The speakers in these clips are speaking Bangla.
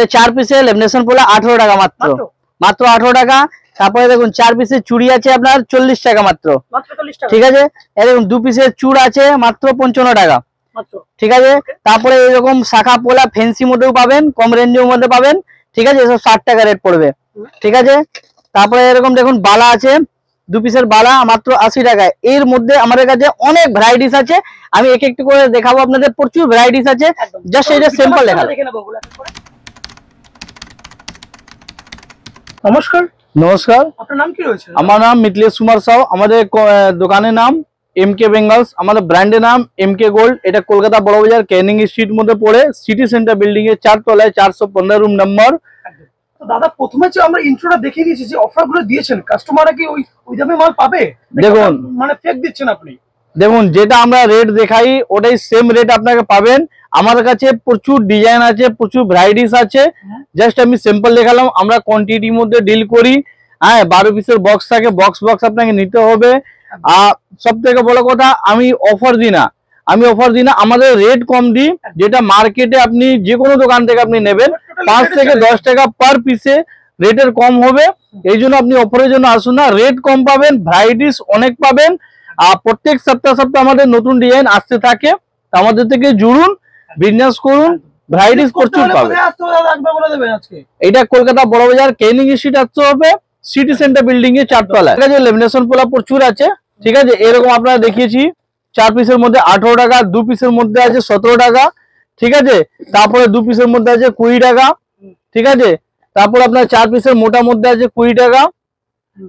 এটা 4 পিসের লেমিনেশন পোলা 18 টাকা মাত্র, মাত্র 18 টাকা। তারপরে দেখুন 4 পিসের চুড়ি আছে আপনার 40 টাকা মাত্র, ঠিক আছে। এরকম 2 পিসের চূড় আছে মাত্র 55 টাকা, ঠিক আছে। তারপরে এরকম শাখা পোলা ফ্যান্সি মধ্যেও পাবেন, কম রেঞ্জের মধ্যে পাবেন, ঠিক আছে। এসব 60 টাকা রেট পড়বে, ঠিক আছে। তারপরে এরকম দেখুন বালা আছে, 2 পিসের বালা মাত্র 80 টাকায়। এর মধ্যে আমাদের কাছে অনেক ভ্যারাইটিস আছে, আমি এক একটু করে দেখাবো আপনাদের, প্রচুর ভ্যারাইটিস আছে। জাস্ট এটা স্যাম্পল দেখাবো। নমস্কার। নমস্কার, আপনার নাম কি রয়েছে? আমার নাম মিথিলেশ কুমার সাউ। আমাদের দোকানের নাম এমকে বেঙ্গলস, আমাদের ব্র্যান্ডের নাম এমকে গোল্ড। এটা কলকাতা বড়বাজার ক্যানিং স্ট্রিট মধ্যে পড়ে, সিটি সেন্টার বিল্ডিং এর 4 তলায়, 415 রুম নম্বর। দাদা প্রথমে যে আমরা ইন্ট্রোটা দেখিয়ে দিয়েছি, যে অফারগুলো দিয়েছেন, কাস্টমাররা কি ওই দামে মাল পাবে? দেখুন, মানে ফেক দিচ্ছেন আপনি? দেখুন, যেটা আমরা রেট দেখাই ওটাই সেম রেট আপনাকে পাবেন। আমাদের কাছে প্রচুর ডিজাইন আছে, প্রচুর ভ্যারাইটিস আছে। জাস্ট আমি সিম্পল দেখালাম। আমরা কোয়ান্টিটির মধ্যে ডিল করি, হ্যাঁ। 12 পিসের বক্স থাকে, বক্স আপনাকে নিতে হবে। আর সব থেকে বড় কথা, আমি অফার দিই না, আমাদের রেট কম দিই। যেটা মার্কেটে আপনি যে কোনো দোকান থেকে আপনি নেবেন 5 থেকে 10 টাকা পার পিসে রেটের কম হবে। এই জন্য আপনি অফারের জন্য আসুন না, রেট কম পাবেন, ভ্যারাইটিস অনেক পাবেন। আর প্রত্যেক সপ্তাহ আমাদের নতুন ডিজাইন আসতে থাকে, আমাদের থেকে জুড়ুন, বিজনেস করুন, ভ্যারাইটিস প্রচুর পাবেন। এটা কলকাতা বড়বাজার ক্যানিং স্ট্রিট আসতে হবে, সিটি সেন্টার বিল্ডিং এ 4 তলায়। ঠিক আছে, লেমিনেশন পোলা প্রচুর আছে, ঠিক আছে। এরকম আপনারা দেখিয়েছি 4 পিসের মধ্যে 18 টাকা, 2 পিসের মধ্যে আছে 17 টাকা, ঠিক আছে। তারপরে 2 পিসের মধ্যে আছে 20 টাকা, ঠিক আছে। তারপর আপনার 4 পিসের মোটা মধ্যে আছে 20 টাকা।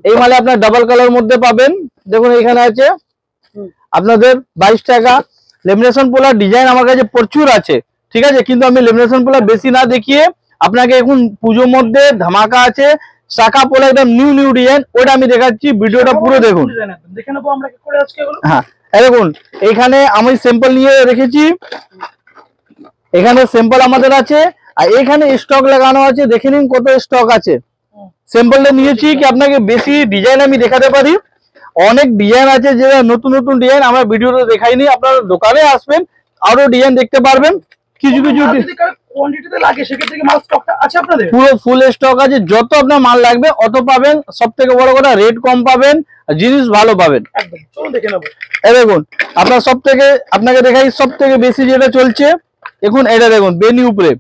এই মালে আপনার ডাবল কালার মধ্যে পাবেন, দেখুন এখানে আছে আপনাদের 22 টাকা। লেমিনেশন পোলার ডিজাইন আমার কাছে প্রচুর আছে, ঠিক আছে। কিন্তু আমি লেমিনেশন পোলা বেশি না দেখিয়ে আপনাকে এখন পুজোর মধ্যে ধামাকা আছে শাখা পোলা, একদম নিউ ডিজাইন, ওটা আমি দেখাচ্ছি। ভিডিওটা পুরো দেখুন। হ্যাঁ, দেখুন এখানে আমি স্যাম্পল নিয়ে রেখেছি, এখানে স্যাম্পল আমাদের আছে, আর এখানে স্টক লাগানো আছে। দেখে নিন কত স্টক আছে। স্যাম্পলটা নিয়েছি কি আপনাকে বেশি ডিজাইন আমি দেখাতে পারি। অনেক ডিজাইন আছে, যেটা নতুন ডিজাইন আমরা ভিডিওতে দেখাইনি। আপনারা দোকানে আসবেন, আরো ডিজাইন দেখতে পারবেন। কিছু কোয়ান্টিটিতে লাগে সেক্ষেত্রে কি মাল স্টকটা আছে আপনাদের? পুরো ফুল স্টক আছে, যত আপনার মাল লাগবে অত পাবেন। সব থেকে বড় কথা, রেট কম পাবেন, জিনিস ভালো পাবেন। একদম, চলুন দেখে নেব। এই দেখুন, আপনাকে দেখাই সব থেকে বেশি যেটা চলছে। দেখুন এটা দেখুন, বেনি উপরে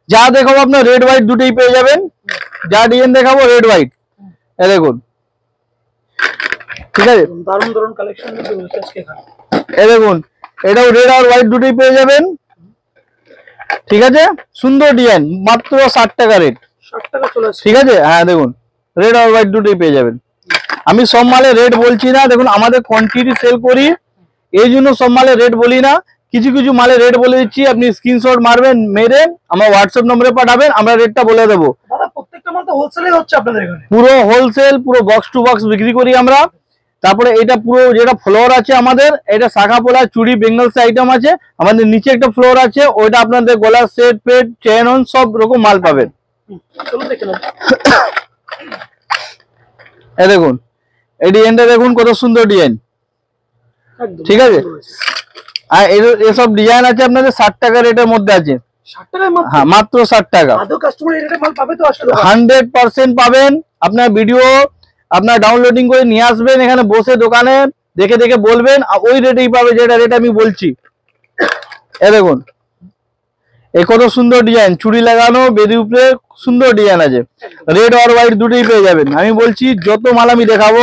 যা দেখাবো আপনার রেড হোয়াইট দুটোই পেয়ে যাবেন। যা ডিজাইন দেখাবো রেড হোয়াইট, এই দেখুন, ঠিক আছে। দারুণ কালেকশন এই দেখুন, এটাও রেড আর হোয়াইট দুটোই পেয়ে যাবেন, ঠিক আছে। সুন্দর ডিজাইন, মাত্র 60 টাকা রেট, 60 টাকা চলে আসছে, ঠিক আছে। হ্যাঁ দেখুন, রেড আর হোয়াইট দুটোই পেয়ে যাবেন। আমি সব মালে রেট বলছি না, দেখুন আমাদের কোয়ান্টিটি সেল করি, এই জন্য সব মালে রেট বলি না। কিছু মালে রেট বলে দিচ্ছি, আপনি স্ক্রিনশট মারবেন, মেরে আমার হোয়াটসঅ্যাপ নম্বরে পাঠাবেন, আমরা রেটটা বলে দেবো। দাদা প্রত্যেকটা মাল তো হোলসেলে হচ্ছে আপনাদের এখানে? পুরো হোলসেল, পুরো বক্স টু বক্স বিক্রি করি আমরা। তারপরে এটা পুরো যেটা ফ্লোর আছে আমাদের, এটা শাখা পোলা চুড়ি বেঙ্গলস আইটেম আছে। আমাদের নিচে একটা ফ্লোর আছে, ওইটা আপনাদের গলার সেট পেট চেন অন সব রকম মাল পাবেন। এই দেখুন, এই ডিজাইনটা দেখুন কত সুন্দর ডিজাইন, ঠিক আছে। আর এসব ডিজাইন আছে আপনাদের 60 টাকা রেটের মধ্যে আছে। 60 টাকায়? হ্যাঁ, মাত্র 60 টাকা। আদৌ কাস্টমার এই রেটে মাল পাবে তো? আসলে 100% পাবেন। আপনার ভিডিও আপনার ডাউনলোডিং করে নিয়ে আসবেন, এখানে বসে দোকানে দেখে বলবেন, ওই রেটেই পাবে যেটা রেট আমি বলছি। এই দেখুন, এই কত সুন্দর ডিজাইন, চুড়ি লাগানো বেদি উপরে সুন্দর ডিজাইন আছে। রেড আর হোয়াইট দুটোই পেয়ে যাবেন। আমি বলছি যত মাল আমি দেখাবো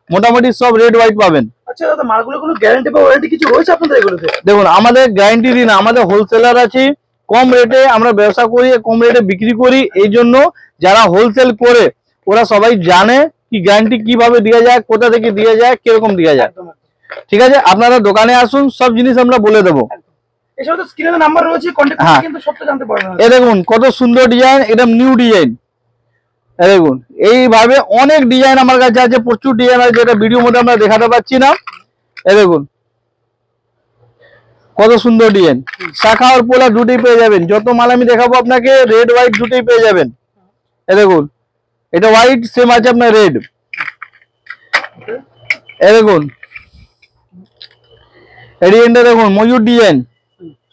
মোটামুটি সব রেড হোয়াইট পাবেন। আচ্ছা দাদা, মালগুলো কোনো গ্যারান্টি বা ওয়ারেন্টি কিছু রয়েছে আপনাদের এগুলোতে? দেখুন, আমাদের গ্যারান্টি দিন, আমাদের হোলসেলার আছে, কম রেটে আমরা ব্যবসা করি, কম রেটে বিক্রি করি। এই জন্য যারা হোলসেল করে ওরা সবাই জানে কি গ্যারান্টি কিভাবে দেওয়া যায়, কোথা থেকে দেওয়া যায়, কিরকম দেওয়া যায়, ঠিক আছে। আপনারা দোকানে আসুন, সব জিনিস আমরা বলে দেবো। এছাড়া তো স্ক্রিনে নাম্বার রয়েছে, কন্টাক্ট করে কিন্তু সবটা জানতে পারবেন। এই দেখুন কত সুন্দর ডিজাইন, একদম নিউ ডিজাইন। এই দেখুন, এইভাবে অনেক ডিজাইন আমার কাছে আছে, প্রচুর ডিজাইন আছে, যেটা ভিডিওর মধ্যে আমরা দেখাতে পাচ্ছি না। এই দেখুন কত সুন্দর ডিজাইন, শাখা আর পোলা দুটোই পেয়ে যাবেন। যত মাল আমি দেখাবো আপনাকে রেড হোয়াইট দুটোই পেয়ে যাবেন। এই দেখুন, এটা হোয়াইট সেম আছে আপনার রেড। এই দেখুন, এই ডিজাইনটা দেখুন, ময়ূর ডিজাইন,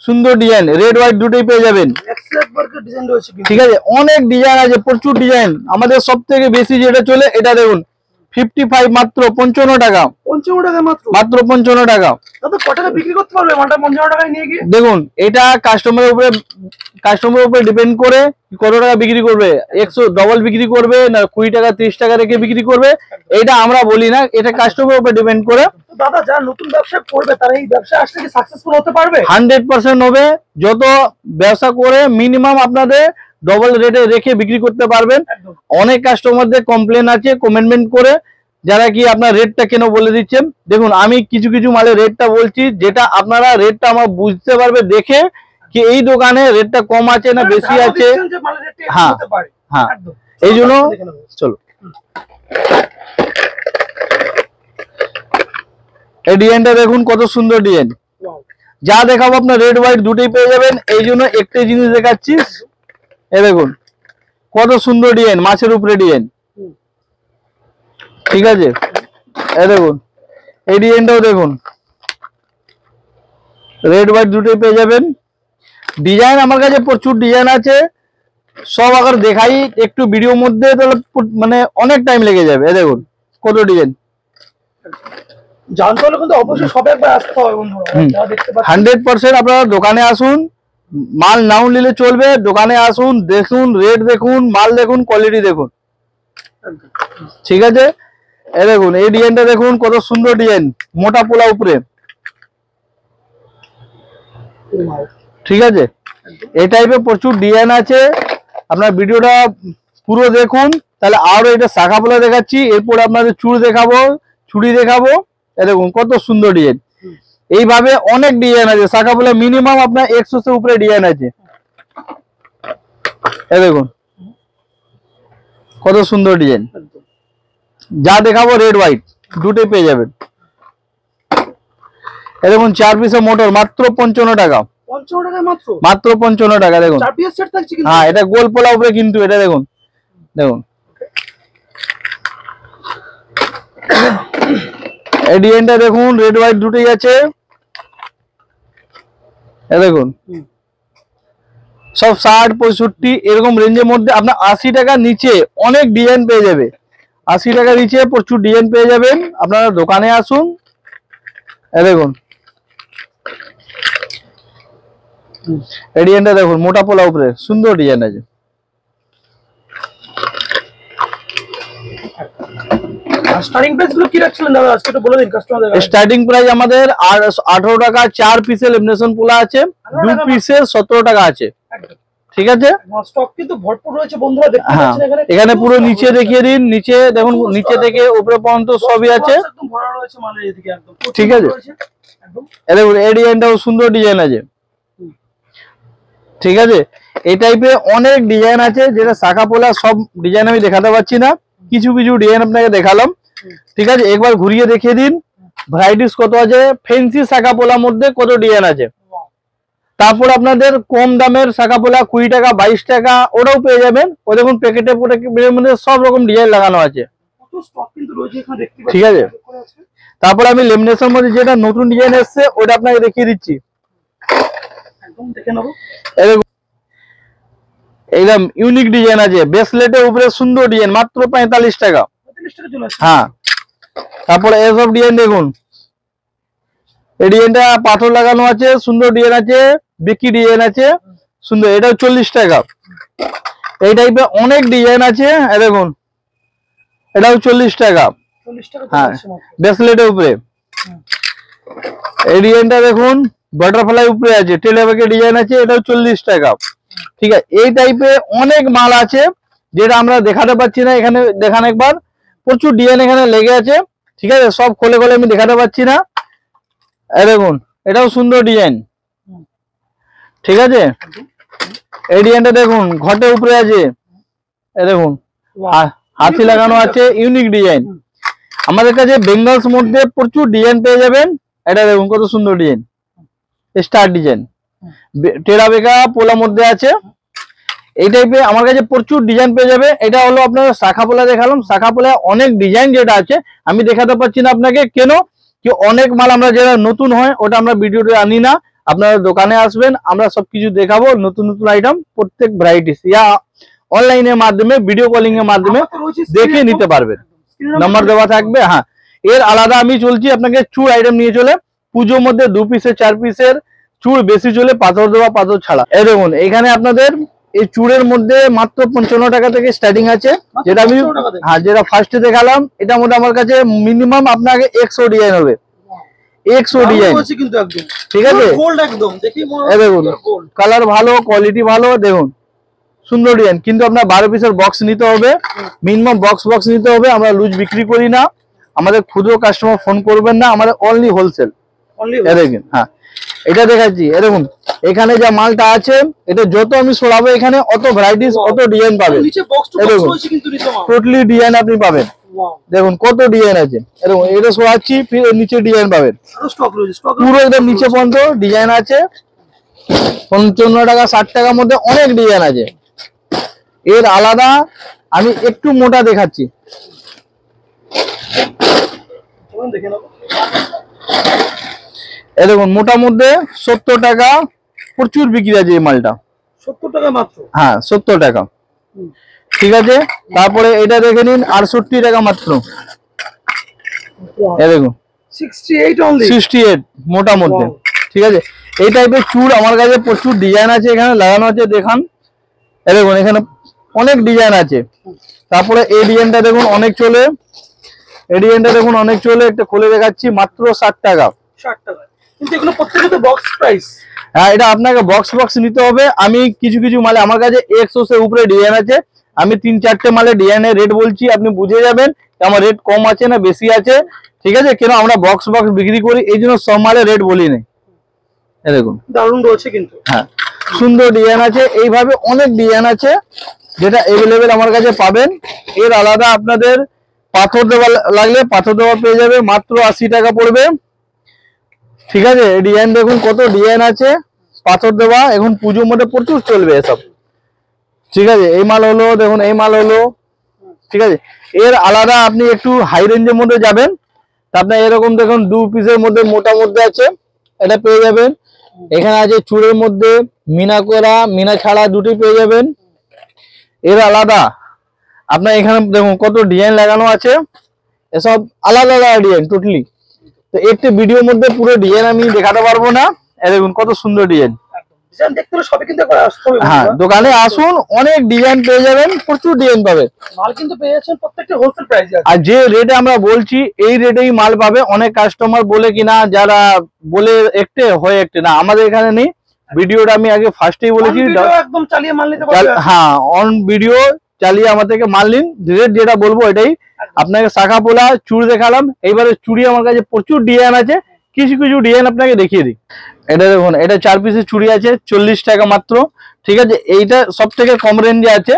সুন্দর ডিজাইন, রেড হোয়াইট দুটোই পেয়ে যাবেন। এক্সেলেন্ট ওয়ার্কের ডিজাইন রয়েছে কিন্তু। ঠিক আছে, অনেক ডিজাইন আছে, প্রচুর ডিজাইন। আমাদের সব থেকে বেশি যেটা চলে এটা দেখুন 55, মাত্র 55 টাকা। 55 টাকা মাত্র? মাত্র 55 টাকা। দাদা কত টাকা বিক্রি করতে পারবে মালটা 55 টাকায় নিয়ে গিয়ে? দেখুন এটা কাস্টমারের উপরে ডিপেন্ড করে কত টাকা বিক্রি করবে। 100 ডবল বিক্রি করবে না 20 টাকা 30 টাকা রেখে বিক্রি করবে, এটা আমরা বলি না, এটা কাস্টমারের উপরে ডিপেন্ড করে। তো দাদা যারা নতুন ব্যবসা করবে তারা এই ব্যবসা আসলে কি সাকসেসফুল হতে পারবে? 100% হবে। যত ব্যবসা করে মিনিমাম আপনাদের ডবল রেটে রেখে বিক্রি করতে পারবেন। একদম। অনেক কাস্টমারদের কমপ্লেন আছে, কমেন্টমেন্ট করে যারা কি আপনার রেটটা কেন বলে দিচ্ছেন। দেখুন আমি কিছু কিছু মালের রেটটা বলছি, যেটা আপনারা রেটটা আমার বুঝতে পারবে দেখে কি এই দোকানে রেটটা কম আছে না বেশি আছে। যে মালের রেটটা এরকম হ্যাঁ হতে পারে। হ্যাঁ, একদম। এই জন্য দেখে নেবো। চলো এই ডিজাইনটা দেখুন কত সুন্দর ডিজাইন। Wow. যা দেখাবো আপনার রেড হোয়াইট দুটোই পেয়ে যাবেন। এই জন্য একটাই জিনিস দেখাচ্ছি, এ দেখুন কত সুন্দর ডিজাইন, মাছের উপরে ডিজাইন। ঠিক আছে, এ দেখুন এই ডিজাইনটাও দেখুন, রেড হোয়াইট দুটোই পেয়ে যাবেন। ডিজাইন আমার কাছে প্রচুর ডিজাইন আছে, সব আবার দেখাই একটু ভিডিওর মধ্যে তাহলে মানে অনেক টাইম লেগে যাবে। এ দেখুন কত ডিজাইন। জানতে হলে কিন্তু অবশ্যই সবে একবার আসতে হবে বন্ধুরা। যারা দেখতে পাচ্ছেন 100% আপনারা দোকানে আসুন, মাল নাও নিলে চলবে, দোকানে আসুন, দেখুন রেট দেখুন, মাল দেখুন, কোয়ালিটি দেখুন। ঠিক আছে, এই দেখুন এই ডিজাইনটা দেখুন কত সুন্দর ডিজাইন, মোটা পোলা উপরে। ঠিক আছে, এই টাইপের প্রচুর ডিজাইন আছে, আপনার ভিডিওটা পুরো দেখুন। তাহলে আরো এটা শাখা পোলা দেখাচ্ছি, এরপর আপনাদের চুড়ি দেখাবো। এই দেখুন কত সুন্দর ডিজাইন। এইভাবে অনেক ডিজাইন আছে, শাখা পোলা মিনিমাম আপনার 100 এর উপরে ডিজাইন আছে। এই দেখুন কত সুন্দর ডিজাইন, যা দেখাবো রেড হোয়াইট দুটোই পেয়ে যাবেন। এই দেখুন 4 পিসের মোটর মাত্র 55 টাকা। 55 টাকায় মাত্র? মাত্র 55 টাকা। দেখুন 4 পিস সেট থাকছে কিন্তু। হ্যাঁ, এটা গোল পোলা উপরে কিন্তু, এটা দেখুন দেখুন এই ডিজাইনটা দেখুন, রেড হোয়াইট দুটোই আছে। এই দেখুন সব 60 65 এরকম রেঞ্জের মধ্যে, আপনার 80 টাকার নিচে অনেক ডিজাইন পেয়ে যাবে। 80 টাকার নিচে প্রচুর ডিজাইন পেয়ে যাবেন, আপনারা দোকানে আসুন। এই দেখুন এই ডিজাইনটা দেখুন, মোটা পোলা উপরে সুন্দর ডিজাইন আছে। স্টার্টিং প্রাইস গুলো কি রাখছিলেন দাদা আজকে একটু বলে দিন কাস্টমারদের। স্টার্টিং প্রাইস আমাদের 18 টাকা, 4 পিসের লেমিনেশন পোলা আছে, 2 পিসের 17 টাকা আছে। ঠিক আছে, স্টক কিন্তু ভরপুর রয়েছে বন্ধুরা, দেখতে হ্যাঁ পাচ্ছেন এখানে। এখানে পুরো নিচে দেখিয়ে দিন, নিচে দেখুন, নিচে থেকে উপরে পর্যন্ত সবই আছে। একদম ভরা রয়েছে মালের এদিকে একদম। ঠিক আছে, একদম। এই দেখুন এই ডিজাইনটাও সুন্দর ডিজাইন আছে। ঠিক আছে, এই টাইপের অনেক ডিজাইন আছে, যেটা শাখা পোলা সব ডিজাইন আমি দেখাতে পারছি না, কিছু কিছু ডিজাইন আপনাকে দেখালাম। ঠিক আছে, একবার ঘুরিয়ে দেখিয়ে দিন ভ্যারাইটিস কত আছে, ফেন্সি শাখা পোলার মধ্যে কত ডিজাইন আছে। তারপর আপনাদের কম দামের শাখা পোলা 20 টাকা 22 টাকা ওটাও পেয়ে যাবেন। ও দেখুন প্যাকেটের মধ্যে সব রকম ডিজাইন লাগানো আছে। ঠিক আছে, তারপর আমি লেমিনেশন মধ্যে যেটা নতুন ডিজাইন এসছে ওটা আপনাকে দেখিয়ে দিচ্ছি। একদম ইউনিক ডিজাইন আছে, ব্রেসলেটের উপরে সুন্দর ডিজাইন, মাত্র 45 টাকা। হ্যাঁ, তারপরে এসব ডিজাইন দেখুন, এই ডিজাইনটা পাথর লাগানো আছে, সুন্দর ডিজাইন আছে, বিকি ডিজাইন আছে সুন্দর, এটাও 40 টাকা। এই টাইপের অনেক ডিজাইন আছে, দেখুন এটাও 40 টাকা। হ্যাঁ, ব্রেসলেটের উপরে এই ডিজাইনটা দেখুন, বাটারফ্লাই উপরে আছে, টেলেবাকে ডিজাইন আছে, এটাও 40 টাকা। ঠিক আছে, এই টাইপের অনেক মাল আছে যেটা আমরা দেখাতে পাচ্ছি না, এখানে দেখান একবার, প্রচুর ডিজাইন এখানে লেগে আছে। ঠিক আছে, সব খোলে আমি দেখাতে পাচ্ছি না। এই দেখুন এটাও সুন্দর ডিজাইন। ঠিক আছে, এই ডিজাইনটা দেখুন ঘটের উপরে আছে, এই দেখুন হাতি লাগানো আছে, ইউনিক ডিজাইন। আমাদের কাছে বেঙ্গলস মধ্যে প্রচুর ডিজাইন পেয়ে যাবেন। এটা দেখুন কত সুন্দর ডিজাইন, স্টার ডিজাইন, টেরা বেকা পোলার মধ্যে আছে। এই টাইপের আমার কাছে প্রচুর ডিজাইন পেয়ে যাবে। এটা হলো আপনার শাখা পোলা দেখালাম, শাখা পোলা অনেক ডিজাইন যেটা আছে আমি দেখাতে পাচ্ছি না আপনাকে, কেন কি অনেক মাল আমরা যেটা নতুন হয় ওটা আমরা ভিডিওতে আনি না, আপনারা দোকানে আসবেন, আমরা সবকিছু দেখাবো, নতুন নতুন আইটেম প্রত্যেক ভ্যারাইটিস, ইয়া অনলাইনের মাধ্যমে ভিডিও কলিং এর মাধ্যমে দেখে নিতে পারবেন, নাম্বার দেওয়া থাকবে। হ্যাঁ, এর আলাদা আমি চলছি আপনাকে চুড় আইটেম নিয়ে চলে, পুজোর মধ্যে 2 পিসের 4 পিসের চুড় বেশি চলে, পাথর দেওয়া পাথর ছাড়া। এই দেখুন এখানে আপনাদের এই চুড়ের মধ্যে মাত্র 55 টাকা থেকে স্টার্টিং আছে, যেটা আমি হ্যাঁ যেটা ফার্স্টে দেখালাম, এটার মধ্যে আমার কাছে মিনিমাম আপনাকে 100 ডিজাইন হবে, 100 ডিজাইন, কিন্তু একদম ঠিক আছে। গোল্ড একদম, দেখি এই দেখুন কালার ভালো, কোয়ালিটি ভালো, দেখুন সুন্দর ডিজাইন। কিন্তু আপনার 12 পিসের বক্স নিতে হবে, মিনিমাম বক্স নিতে হবে। আমরা লুজ বিক্রি করি না, আমাদের ক্ষুদ্র কাস্টমার ফোন করবেন না, আমাদের অনলি হোলসেল। দেখুন হ্যাঁ এটা দেখাচ্ছি, দেখুন এখানে যা মালটা আছে, এটা যত আমি সরাবো এখানে অত ভ্যারাইটিস অত ডিজাইন পাবেন। টোটালি ডিজাইন আপনি পাবেন, দেখুন কত ডিজাইন আছে। এরকম এটা সরাচ্ছি, ফির নিচে ডিজাইন পাবেন, পুরো একদম নিচে পর্যন্ত ডিজাইন আছে। 55 টাকা 60 টাকার মধ্যে অনেক ডিজাইন আছে। এর আলাদা আমি একটু মোটা দেখাচ্ছি, দেখুন মোটার মধ্যে 70 টাকা প্রচুর বিক্রি আছে এই মালটা, 70 টাকা মাত্র। হ্যাঁ 70 টাকা, ঠিক আছে। তারপরে এটা দেখে নিন 68 টাকা মাত্র, এই দেখুন 68 মোটার মধ্যে, ঠিক আছে। এই টাইপের চুড় আমার কাছে প্রচুর ডিজাইন আছে, এখানে লাগানো আছে, দেখান। এই দেখুন এখানে অনেক ডিজাইন আছে। তারপরে এই ডিজাইনটা দেখুন অনেক চলে, এই ডিজাইনটা দেখুন অনেক চলে, একটা খুলে দেখাচ্ছি, মাত্র 60 টাকা। 60 টাকা, কিন্তু এগুলো প্রত্যেকটা বক্স প্রাইস। হ্যাঁ এটা আপনাকে বক্স নিতে হবে। আমি কিছু কিছু মালে আমার কাছে 100 এর উপরে ডিজাইন আছে, আমি 3-4টে মালে ডিজাইনের রেট বলছি, আপনি বুঝে যাবেন আমার রেট কম আছে না বেশি আছে, ঠিক আছে। কেন আমরা বক্স বিক্রি করি, এই জন্য সব মালে রেট বলি না। এই দেখুন দারুণ রয়েছে কিন্তু, হ্যাঁ সুন্দর ডিজাইন আছে, এইভাবে অনেক ডিজাইন আছে যেটা অ্যাভেলেবেল আমার কাছে পাবেন। এর আলাদা আপনাদের পাথর দেওয়া লাগলে পাথর দেওয়া পেয়ে যাবে, মাত্র 80 টাকা পড়বে, ঠিক আছে। ডিজাইন দেখুন কত ডিজাইন আছে পাথর দেওয়া, এখন পুজোর মধ্যে প্রচুর চলবে এসব, ঠিক আছে। এই মাল হলো, দেখুন এই মাল হলো, ঠিক আছে। এর আলাদা আপনি একটু হাই রেঞ্জের মধ্যে যাবেন, তা আপনার এরকম দেখুন 2 পিসের মধ্যে মোটা মধ্যে আছে, এটা পেয়ে যাবেন। এখানে আছে চুড়ের মধ্যে মিনা করা মিনা ছাড়া দুটি পেয়ে যাবেন। এর আলাদা আপনার এখানে দেখুন কত ডিজাইন লাগানো আছে, এসব আলাদা আলাদা ডিজাইন টোটালি। তো একটি ভিডিওর মধ্যে পুরো ডিজাইন আমি দেখাতে পারবো না, দেখুন কত সুন্দর ডিজাইন। ডিজাইন দেখতে হলে সবই কিন্তু একবার আসতে হবে। হ্যাঁ দোকানে আসুন, অনেক ডিজাইন পেয়ে যাবেন, প্রচুর ডিজাইন পাবেন। মাল কিন্তু পেয়ে যাচ্ছেন প্রত্যেকটা হোলসেল প্রাইসে আছে। আর যে রেটে আমরা বলছি এই রেটেই মাল পাবে। অনেক কাস্টমার বলে কিনা, যারা বলে একটে হয় একটে না, আমাদের এখানে নেই। ভিডিওটা আমি আগে ফার্স্টেই বলেছি, একদম চালিয়ে মাল নিতে পারবেন। হ্যাঁ অন ভিডিও চালিয়ে আমার থেকে মাল নিন, রেট যেটা বলবো এটাই। আপনাকে শাখা পোলা চুড়ি দেখালাম, এইবারে চুড়ি আমার কাছে প্রচুর ডিজাইন আছে, কিছু কিছু ডিজাইন আপনাকে দেখিয়ে দিই। এটা দেখুন, এটা 4 পিসের চুড়ি আছে, 40 টাকা মাত্র, ঠিক আছে। এইটা সব থেকে কম রেঞ্জে আছে,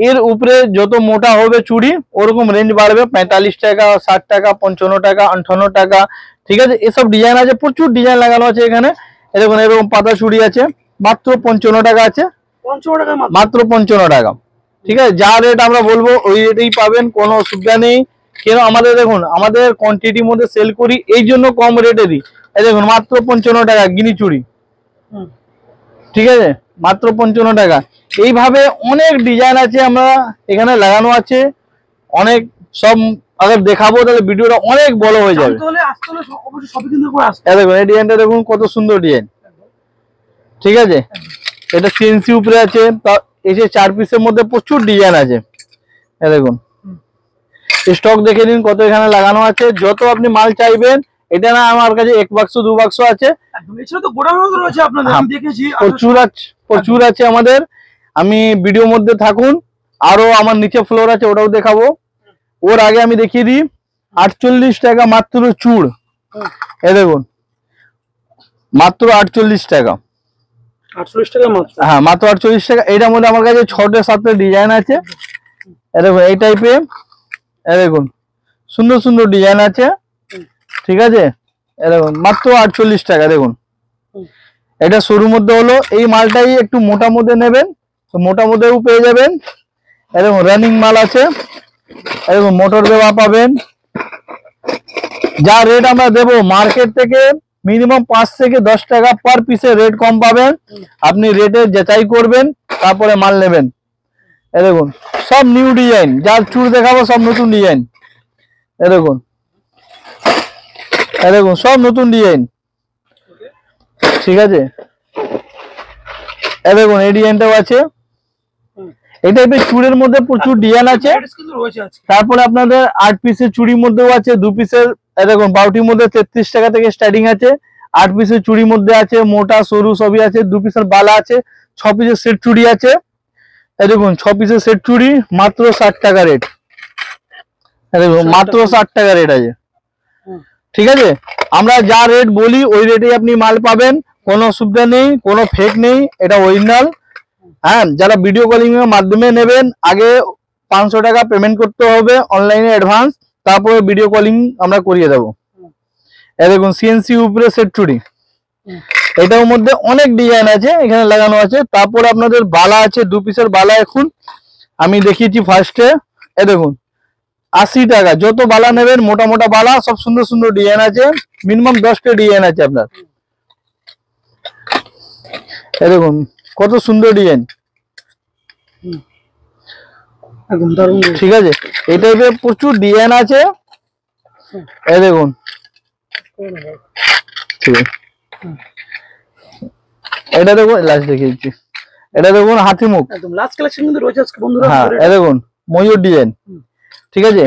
এর উপরে যত মোটা হবে চুড়ি ওরকম রেঞ্জ বাড়বে, 45 টাকা 60 টাকা 55 টাকা 58 টাকা, ঠিক আছে। এসব ডিজাইন আছে, প্রচুর ডিজাইন লাগানো আছে এখানে। দেখুন এরকম পাতা চুড়ি আছে, মাত্র 55 টাকা আছে, 55 টাকা মাত্র 55 টাকা, ঠিক আছে। যা রেট আমরা বলবো ওই রেটেই পাবেন, কোনো অসুবিধা নেই। কেন আমাদের দেখুন আমাদের কোয়ান্টিটির মধ্যে সেল করি, এই জন্য কম রেটে দিই। এই দেখুন মাত্র 55 টাকা গিনি চুড়ি, ঠিক আছে, মাত্র 55 টাকা। এইভাবে অনেক ডিজাইন আছে আমরা এখানে লাগানো আছে, অনেক সব আগে দেখাবো তাহলে ভিডিওটা অনেক বড় হয়ে যাবে। দেখুন এই ডিজাইনটা দেখুন কত সুন্দর ডিজাইন, ঠিক আছে। এটা সিএনসি উপরে আছে, এই যে 4 পিসের মধ্যে প্রচুর ডিজাইন আছে। দেখুন স্টক দেখে নিন কত এখানে লাগানো আছে, যত আপনি মাল চাইবেন। এটা না আমার কাছে 1 বাক্স 2 বাক্স আছে, প্রচুর আছে আমাদের। আমি ভিডিওর মধ্যে থাকুন, আরো আমার নিচে ফ্লোর আছে ওটাও দেখাবো। ওর আগে আমি দেখিয়ে দিই 48 টাকা মাত্র চুড়, এ দেখুন মাত্র 48 টাকা, 48 টাকা মাত্র, হ্যাঁ মাত্র 48 টাকা। এটার মধ্যে আমার কাছে 6-7টা ডিজাইন আছে, দেখুন এই টাইপের, দেখুন সুন্দর সুন্দর ডিজাইন আছে, ঠিক আছে। দেখুন মাত্র 48 টাকা। দেখুন এটা সরুর মধ্যে হলো, এই মালটাই একটু মোটা মধ্যে নেবেন তো মোটা মধ্যেও পেয়ে যাবেন। এরকম রানিং মাল আছে, এরকম মোটর দেওয়া পাবেন। যা রেট আমরা দেবো মার্কেট থেকে মিনিমাম 5 থেকে 10 টাকা পার পিসে রেট কম পাবেন। আপনি রেটে যাচাই করবেন, তারপরে মাল নেবেন। এই দেখুন সব নিউ ডিজাইন, যার চুড় দেখাবো সব নতুন ডিজাইন। এই দেখুন, এই দেখুন সব নতুন ডিজাইন, ঠিক আছে। এই দেখুন এই ডিজাইনটাও আছে। এই টাইপের চুড়ের মধ্যে প্রচুর ডিজাইন আছে। তারপরে আপনাদের 8 পিসের চুড়ির মধ্যেও আছে, 2 পিসের। এই দেখুন বাউটির মধ্যে 33 টাকা থেকে স্টার্টিং আছে। 8 পিসের চুড়ির মধ্যে আছে, মোটা সরু সবই আছে। 2 পিসের বালা আছে, 6 পিসের সেট চুড়ি আছে। এই দেখুন 6 পিসের সেট চুড়ি মাত্র 60 টাকা রেট। এই দেখুন মাত্র 60 টাকা রেট আছে, ঠিক আছে। আমরা যা রেট বলি ওই রেটে আপনি মাল পাবেন, কোনো অসুবিধা নেই, কোনো ফেক নেই, এটা অরিজিনাল। হ্যাঁ, যারা ভিডিও কলিং এর মাধ্যমে নেবেন আগে 500 টাকা পেমেন্ট করতে হবে অনলাইনে অ্যাডভান্স, তারপরে ভিডিও কলিং আমরা করিয়ে দেবো। এই দেখুন সিএনসি উপরে সেট চুড়ি, এটার মধ্যে অনেক ডিজাইন আছে এখানে লাগানো আছে। তারপরে আপনাদের বালা আছে, 2 পিসের বালা। এখন আমি দেখিয়েছি ফার্স্টে। এই দেখুন 80 টাকা, যত বালা নেবেন মোটা মোটা বালা, সব সুন্দর সুন্দর ডিজাইন আছে। মিনিমাম 10টা ডিজাইন আছে আপনার। এই দেখুন কত সুন্দর ডিজাইন, ঠিক আছে। এই টাইপের প্রচুর ডিজাইন আছে। এই দেখুন, ঠিক আছে। এটা দেখুন লাস্ট দেখিয়েছি, এটা দেখুন হাতি মুখ, একদম লাস্ট কালেকশন কিন্তু রয়েছে আজকে বন্ধুরা। হ্যাঁ এই দেখুন ময়ূর ডিজাইন, ঠিক আছে।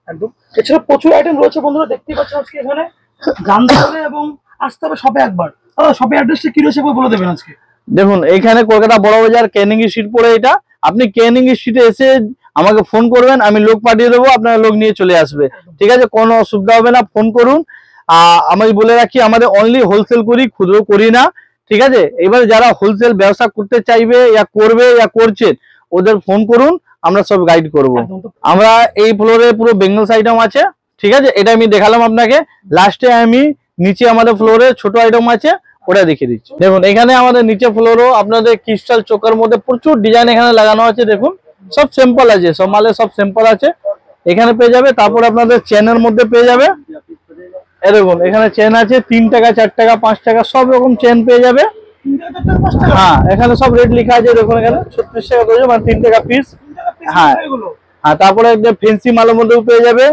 একদম এছাড়া প্রচুর আইটেম রয়েছে বন্ধুরা, দেখতেই পাচ্ছেন আজকে এখানে জানতে হবে এবং আসতে হবে শপে একবার। শপে অ্যাড্রেসটা কি রয়েছে বলে দেবেন আজকে। দেখুন এইখানে কলকাতা বড় বাজার ক্যানিং স্ট্রিট পড়ে এটা। আপনি ক্যানিং স্ট্রিটে এসে আমাকে ফোন করবেন, আমি লোক পাঠিয়ে দেবো, আপনার লোক নিয়ে চলে আসবে, ঠিক আছে। কোনো অসুবিধা হবে না, ফোন করুন। আমি বলে রাখি আমাদের অনলি হোলসেল করি, খুচরো করি না, ঠিক আছে। এবারে যারা হোলসেল ব্যবসা করতে চাইবে ইয়া করবে ইয়া করছে ওদের ফোন করুন, আমরা সব গাইড করব। আমরা এই ফ্লোরে পুরো বেঙ্গলস আইটেম আছে, ঠিক আছে। এটা আমি দেখালাম আপনাকে। লাস্টে আমি নিচে আমাদের ফ্লোরে ছোট আইটেম আছে, ওটা দেখিয়ে দিচ্ছি। দেখুন এখানে আমাদের নিচে ফ্লোরও আপনাদের ক্রিস্টাল চোকার মধ্যে প্রচুর ডিজাইন এখানে লাগানো আছে। দেখুন সব সিম্পল আছে, সব মালে সব সিম্পল আছে, এখানে পেয়ে যাবে। তারপর আপনাদের চেনের মধ্যে পেয়ে যাবে। এই দেখুন এখানে চেন আছে 3 টাকা 4 টাকা 5 টাকা সব রকম চেন পেয়ে যাবে। হ্যাঁ এখানে সব রেট লেখা আছে, দেখুন এখানে 36 টাকা করে, মানে 3 টাকা পিস। হ্যাঁ হ্যাঁ, তারপরে একদম ফেন্সি মালের মধ্যেও পেয়ে যাবে,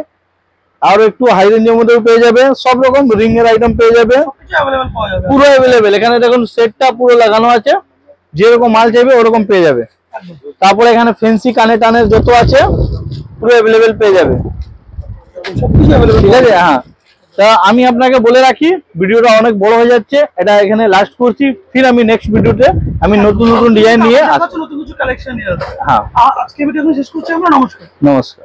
আর একটু হাই রেঞ্জের মধ্যেও পেয়ে যাবে। সব রকম রিং এর আইটেম পেয়ে যাবে, পুরো অ্যাভেলেবেল। এখানে দেখুন সেটটা পুরো লাগানো আছে, যেরকম মাল চাইবে ওরকম পেয়ে যাবে। তারপরে এখানে ফেন্সি কানে টানের যত আছে পুরো অ্যাভেলেবেল পেয়ে যাবে, ঠিক আছে। হ্যাঁ, তা আমি আপনাকে বলে রাখি ভিডিওটা অনেক বড় হয়ে যাচ্ছে, এটা এখানে লাস্ট করছি। ফির আমি নেক্সট ভিডিওতে আমি নতুন নতুন ডিজাইন নিয়ে আসবো। নতুন কিছু কালেকশন নিয়ে আসবো। হ্যাঁ, আজকে ভিডিও শেষ করছি আমরা। নমস্কার। নমস্কার।